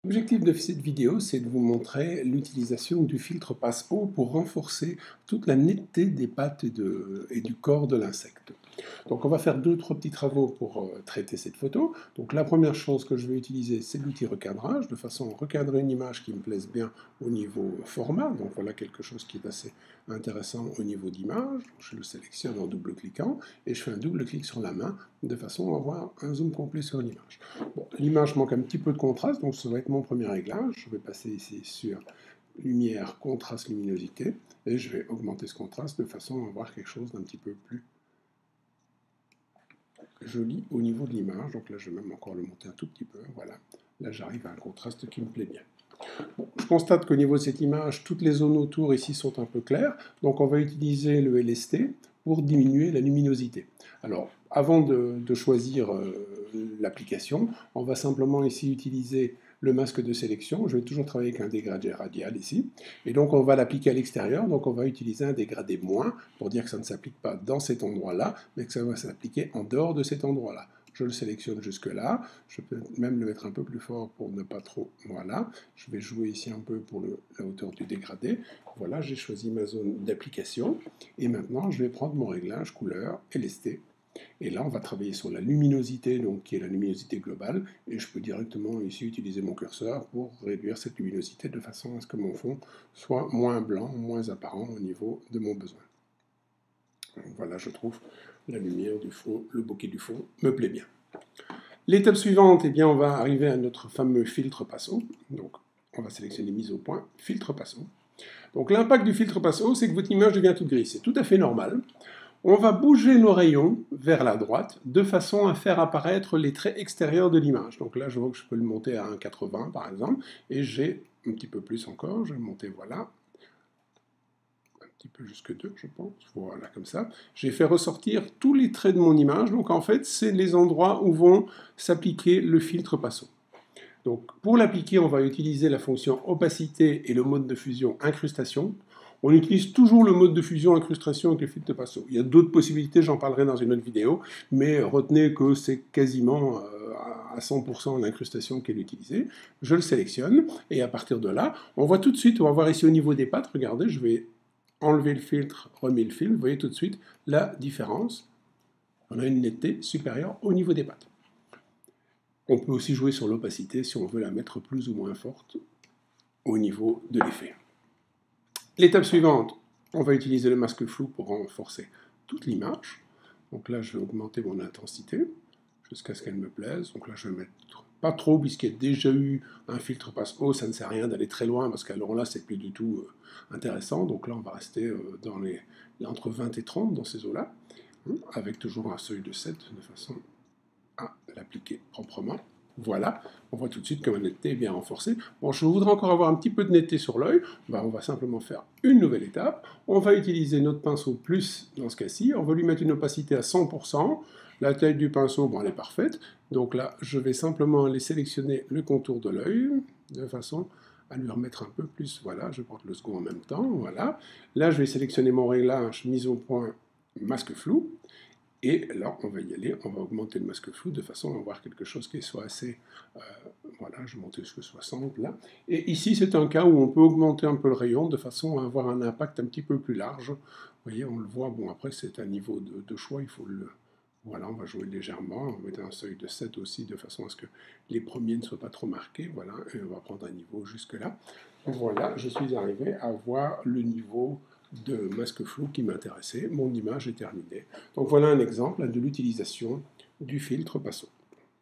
L'objectif de cette vidéo, c'est de vous montrer l'utilisation du filtre passe-eau pour renforcer toute la netteté des pattes et du corps de l'insecte. Donc on va faire deux, trois petits travaux pour traiter cette photo. Donc la première chose que je vais utiliser, c'est l'outil recadrage, de façon à recadrer une image qui me plaise bien au niveau format. Donc voilà quelque chose qui est assez intéressant au niveau d'image. Je le sélectionne en double-cliquant et je fais un double-clic sur la main de façon à avoir un zoom complet sur l'image. Bon, l'image manque un petit peu de contraste, donc ça va être mon premier réglage. Je vais passer ici sur lumière, contraste, luminosité, et je vais augmenter ce contraste de façon à avoir quelque chose d'un petit peu plus joli au niveau de l'image. Donc là, je vais même encore le monter un tout petit peu. Voilà, là j'arrive à un contraste qui me plaît bien. Bon, je constate qu'au niveau de cette image, toutes les zones autour ici sont un peu claires, donc on va utiliser le LST pour diminuer la luminosité. Alors, avant de choisir l'application, on va simplement ici utiliser le masque de sélection. Je vais toujours travailler avec un dégradé radial ici. Et donc on va l'appliquer à l'extérieur, donc on va utiliser un dégradé moins pour dire que ça ne s'applique pas dans cet endroit-là, mais que ça va s'appliquer en dehors de cet endroit-là. Je le sélectionne jusque là, je peux même le mettre un peu plus fort pour ne pas trop, voilà, je vais jouer ici un peu pour la hauteur du dégradé, voilà, j'ai choisi ma zone d'application, et maintenant je vais prendre mon réglage couleur, LST, et là on va travailler sur la luminosité, donc qui est la luminosité globale, et je peux directement ici utiliser mon curseur pour réduire cette luminosité de façon à ce que mon fond soit moins blanc, moins apparent au niveau de mon besoin. Voilà, je trouve la lumière du fond, le bokeh du fond me plaît bien. L'étape suivante, eh bien, on va arriver à notre fameux filtre passo. Donc, on va sélectionner mise au point, filtre passo. Donc, l'impact du filtre passo, c'est que votre image devient toute grise. C'est tout à fait normal. On va bouger nos rayons vers la droite de façon à faire apparaître les traits extérieurs de l'image. Donc là, je vois que je peux le monter à 1,80 par exemple, et j'ai un petit peu plus encore. Je vais le monter, voilà, petit peu jusque 2, je pense, voilà, comme ça. J'ai fait ressortir tous les traits de mon image, donc en fait, c'est les endroits où vont s'appliquer le filtre passo. Donc pour l'appliquer, on va utiliser la fonction opacité et le mode de fusion incrustation. On utilise toujours le mode de fusion incrustation avec le filtre passo. Il y a d'autres possibilités, j'en parlerai dans une autre vidéo, mais retenez que c'est quasiment à 100% l'incrustation qui est utilisée. Je le sélectionne, et à partir de là, on voit tout de suite, on va voir ici au niveau des pattes, regardez, je vais enlever le filtre, remis le filtre, vous voyez tout de suite la différence. On a une netteté supérieure au niveau des pattes. On peut aussi jouer sur l'opacité si on veut la mettre plus ou moins forte au niveau de l'effet. L'étape suivante, on va utiliser le masque flou pour renforcer toute l'image. Donc là, je vais augmenter mon intensité jusqu'à ce qu'elle me plaise. Donc là, je vais mettre pas trop, puisqu'il y a déjà eu un filtre passe-eau, ça ne sert à rien d'aller très loin, parce qu'alors là, c'est plus du tout intéressant. Donc là, on va rester entre 20 et 30 dans ces eaux-là, avec toujours un seuil de 7, de façon à l'appliquer proprement. Voilà, on voit tout de suite que ma netteté est bien renforcée. Bon, je voudrais encore avoir un petit peu de netteté sur l'œil. On va simplement faire une nouvelle étape. On va utiliser notre pinceau plus dans ce cas-ci. On va lui mettre une opacité à 100%. La taille du pinceau, bon, elle est parfaite. Donc là, je vais simplement aller sélectionner le contour de l'œil de façon à lui remettre un peu plus. Voilà, je porte le second en même temps. Voilà. Là, je vais sélectionner mon réglage mise au point masque flou. Et là, on va y aller, on va augmenter le masque flou de façon à avoir quelque chose qui soit assez... voilà, je vais monter jusqu'à 60 là. Et ici, c'est un cas où on peut augmenter un peu le rayon de façon à avoir un impact un petit peu plus large. Vous voyez, on le voit, bon après c'est un niveau de choix, il faut le... Voilà, on va jouer légèrement, on va mettre un seuil de 7 aussi, de façon à ce que les premiers ne soient pas trop marqués, voilà, et on va prendre un niveau jusque là. Voilà, je suis arrivé à voir le niveau de masque flou qui m'intéressait, mon image est terminée. Donc voilà un exemple de l'utilisation du filtre passo.